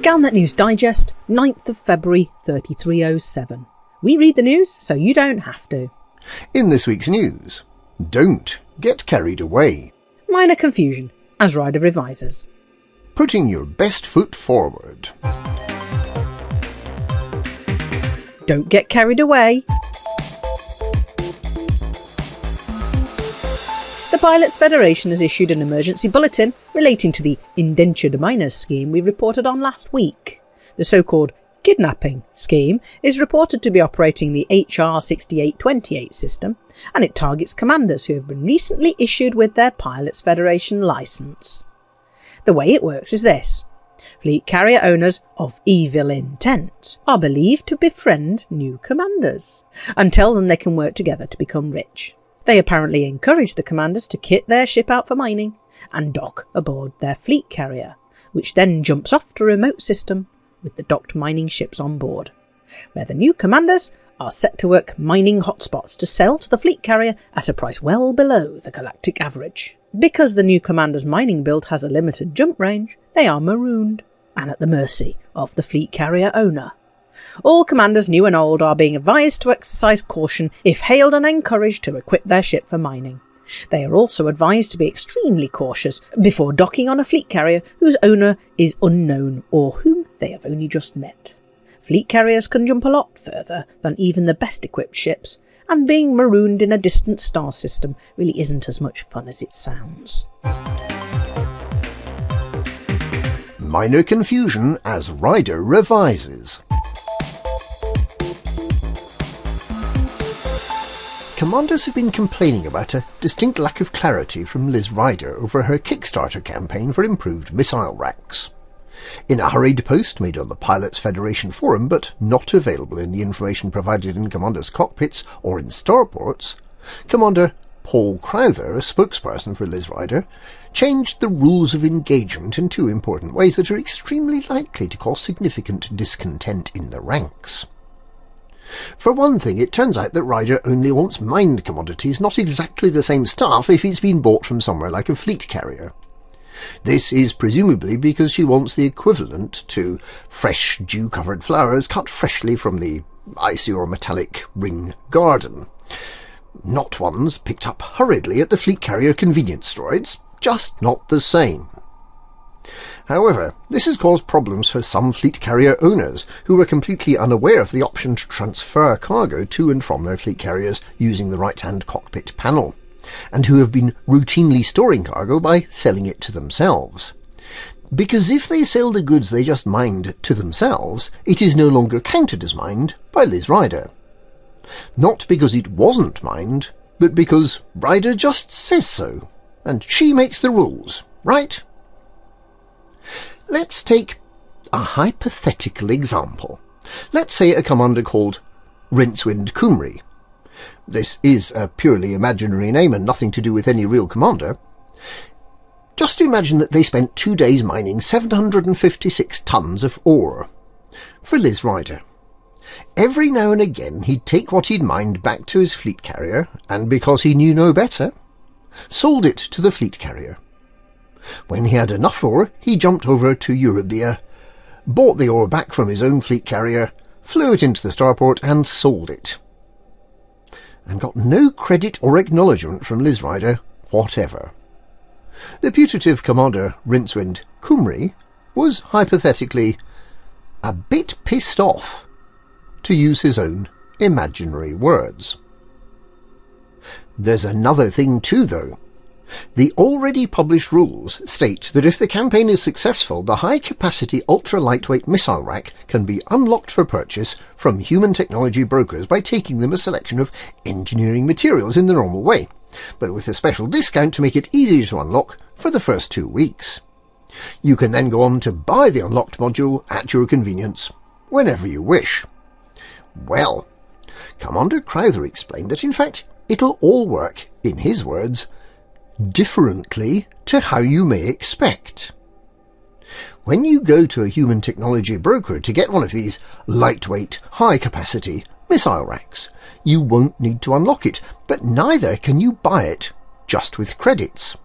Galnet News Digest, 9th of February 3307. We read the news so you don't have to. In this week's news, don't get carried away. Minor confusion, as Ryder revises. Putting your best foot forward. Don't get carried away. The Pilots Federation has issued an emergency bulletin relating to the indentured miners scheme we reported on last week. The so-called kidnapping scheme is reported to be operating the HR 6828 system, and it targets commanders who have been recently issued with their Pilots Federation licence. The way it works is this. Fleet carrier owners of evil intent are believed to befriend new commanders and tell them they can work together to become rich. They apparently encourage the commanders to kit their ship out for mining and dock aboard their fleet carrier, which then jumps off to a remote system with the docked mining ships on board, where the new commanders are set to work mining hotspots to sell to the fleet carrier at a price well below the galactic average. Because the new commander's mining build has a limited jump range, they are marooned and at the mercy of the fleet carrier owner. All commanders, new and old, are being advised to exercise caution if hailed and encouraged to equip their ship for mining. They are also advised to be extremely cautious before docking on a fleet carrier whose owner is unknown or whom they have only just met. Fleet carriers can jump a lot further than even the best equipped ships, and being marooned in a distant star system really isn't as much fun as it sounds. Minor confusion as Ryder revises. Commanders have been complaining about a distinct lack of clarity from Liz Ryder over her Kickstarter campaign for improved missile racks. In a hurried post made on the Pilots Federation forum, but not available in the information provided in commanders' cockpits or in starports, Commander Paul Crowther, a spokesperson for Liz Ryder, changed the rules of engagement in two important ways that are extremely likely to cause significant discontent in the ranks. For one thing, it turns out that Ryder only wants mined commodities, not exactly the same stuff if it's been bought from somewhere like a fleet carrier. This is presumably because she wants the equivalent to fresh dew-covered flowers cut freshly from the icy or metallic ring garden. Not ones picked up hurriedly at the fleet carrier convenience store. It's just not the same. However, this has caused problems for some fleet carrier owners who were completely unaware of the option to transfer cargo to and from their fleet carriers using the right-hand cockpit panel, and who have been routinely storing cargo by selling it to themselves. Because if they sell the goods they just mined to themselves, it is no longer counted as mined by Liz Ryder. Not because it wasn't mined, but because Ryder just says so, and she makes the rules, right? Let's take a hypothetical example. Let's say a commander called Rincewind Cymru. This is a purely imaginary name and nothing to do with any real commander. Just imagine that they spent 2 days mining 756 tons of ore for Liz Ryder. Every now and again he'd take what he'd mined back to his fleet carrier, and because he knew no better, sold it to the fleet carrier. When he had enough ore, he jumped over to Eurobia, bought the ore back from his own fleet carrier, flew it into the starport and sold it. And got no credit or acknowledgement from Liz Ryder whatever. The putative commander Rincewind Cymru was, hypothetically, a bit pissed off, to use his own imaginary words. There's another thing too, though. The already published rules state that if the campaign is successful, the high-capacity ultra-lightweight missile rack can be unlocked for purchase from human technology brokers by taking them a selection of engineering materials in the normal way, but with a special discount to make it easier to unlock for the first 2 weeks. You can then go on to buy the unlocked module at your convenience, whenever you wish. Well, Commander Crowther explained that in fact it'll all work, in his words, differently to how you may expect. When you go to a human technology broker to get one of these lightweight, high-capacity missile racks, you won't need to unlock it, but neither can you buy it just with credits.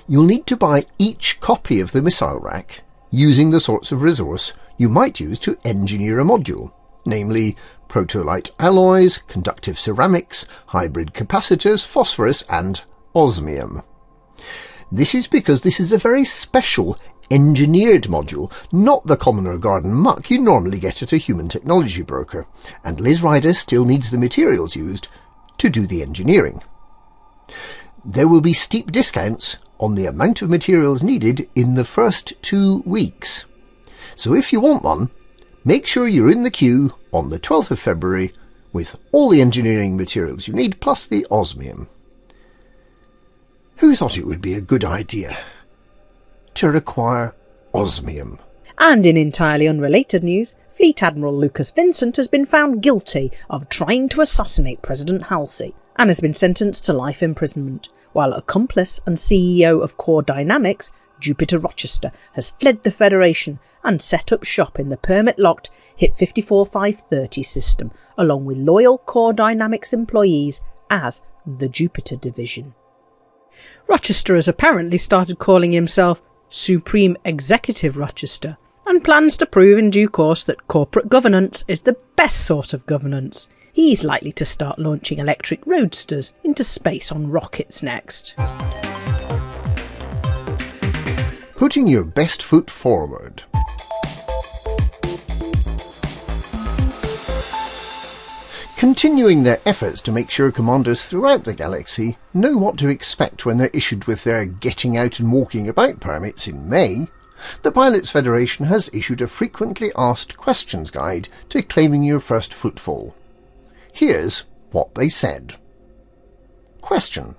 You'll need to buy each copy of the missile rack using the sorts of resource you might use to engineer a module, namely protolite alloys, conductive ceramics, hybrid capacitors, phosphorus and osmium. This is because this is a very special engineered module, not the common or garden muck you normally get at a human technology broker, and Liz Ryder still needs the materials used to do the engineering. There will be steep discounts on the amount of materials needed in the first 2 weeks. So if you want one, make sure you're in the queue on the 12th of February with all the engineering materials you need plus the osmium. Who thought it would be a good idea to require osmium? And in entirely unrelated news, Fleet Admiral Lucas Vincent has been found guilty of trying to assassinate President Halsey and has been sentenced to life imprisonment, while accomplice and CEO of Core Dynamics, Jupiter Rochester, has fled the Federation and set up shop in the permit-locked HIP 54530 system, along with loyal Core Dynamics employees as the Jupiter Division. Rochester has apparently started calling himself Supreme Executive Rochester, and plans to prove in due course that corporate governance is the best sort of governance. He's likely to start launching electric roadsters into space on rockets next. Putting your best foot forward. Continuing their efforts to make sure commanders throughout the galaxy know what to expect when they're issued with their getting out and walking about permits in May, the Pilots Federation has issued a frequently asked questions guide to claiming your first footfall. Here's what they said. Question: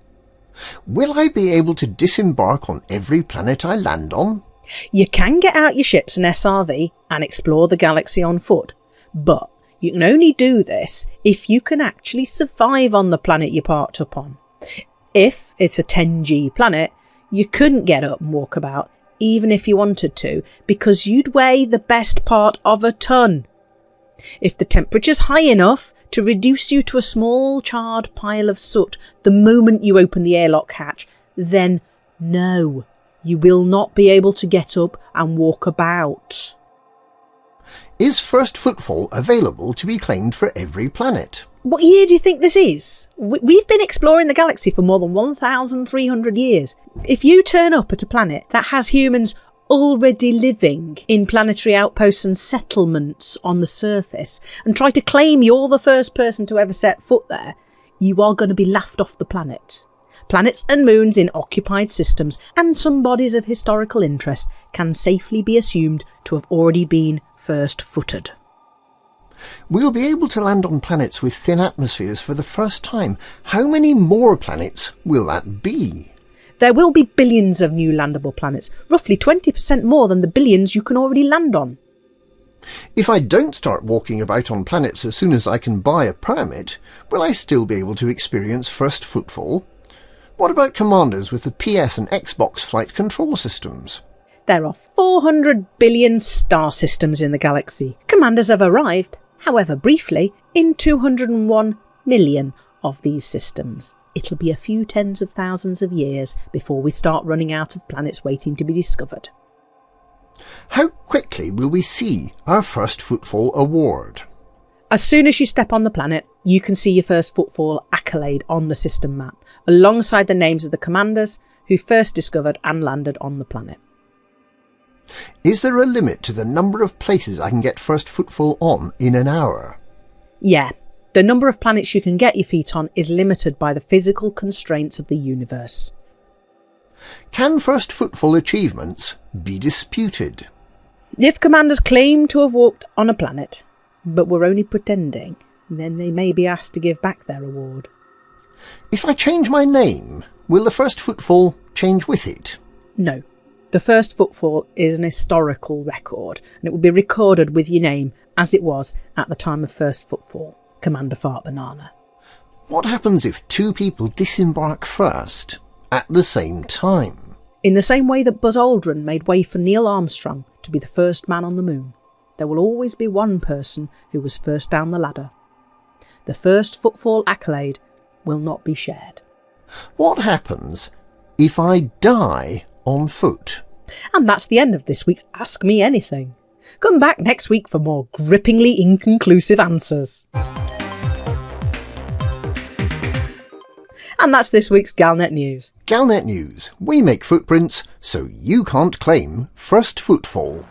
will I be able to disembark on every planet I land on? You can get out your ships and SRV and explore the galaxy on foot, but you can only do this if you can actually survive on the planet you parked up on. If it's a 10G planet, you couldn't get up and walk about, even if you wanted to, because you'd weigh the best part of a ton. If the temperature's high enough to reduce you to a small charred pile of soot the moment you open the airlock hatch, then no, you will not be able to get up and walk about. Is first footfall available to be claimed for every planet? What year do you think this is? We've been exploring the galaxy for more than 1,300 years. If you turn up at a planet that has humans already living in planetary outposts and settlements on the surface and try to claim you're the first person to ever set foot there, you are going to be laughed off the planet. Planets and moons in occupied systems and some bodies of historical interest can safely be assumed to have already been first-footed. We'll be able to land on planets with thin atmospheres for the first time. How many more planets will that be? There will be billions of new landable planets, roughly 20% more than the billions you can already land on. If I don't start walking about on planets as soon as I can buy a permit, will I still be able to experience first footfall? What about commanders with the PS and Xbox flight control systems? There are 400 billion star systems in the galaxy. Commanders have arrived, however briefly, in 201 million of these systems. It'll be a few tens of thousands of years before we start running out of planets waiting to be discovered. How quickly will we see our first footfall award? As soon as you step on the planet, you can see your first footfall accolade on the system map, alongside the names of the commanders who first discovered and landed on the planet. Is there a limit to the number of places I can get first footfall on in an hour? Yeah, the number of planets you can get your feet on is limited by the physical constraints of the universe. Can first footfall achievements be disputed? If commanders claim to have walked on a planet, but were only pretending, then they may be asked to give back their award. If I change my name, will the first footfall change with it? No. The first footfall is an historical record, and it will be recorded with your name as it was at the time of first footfall. Commander Fart Banana. What happens if two people disembark first at the same time? In the same way that Buzz Aldrin made way for Neil Armstrong to be the first man on the moon, there will always be one person who was first down the ladder. The first footfall accolade will not be shared. What happens if I die on foot? And that's the end of this week's Ask Me Anything. Come back next week for more grippingly inconclusive answers. And that's this week's Galnet News. Galnet News. We make footprints so you can't claim first footfall.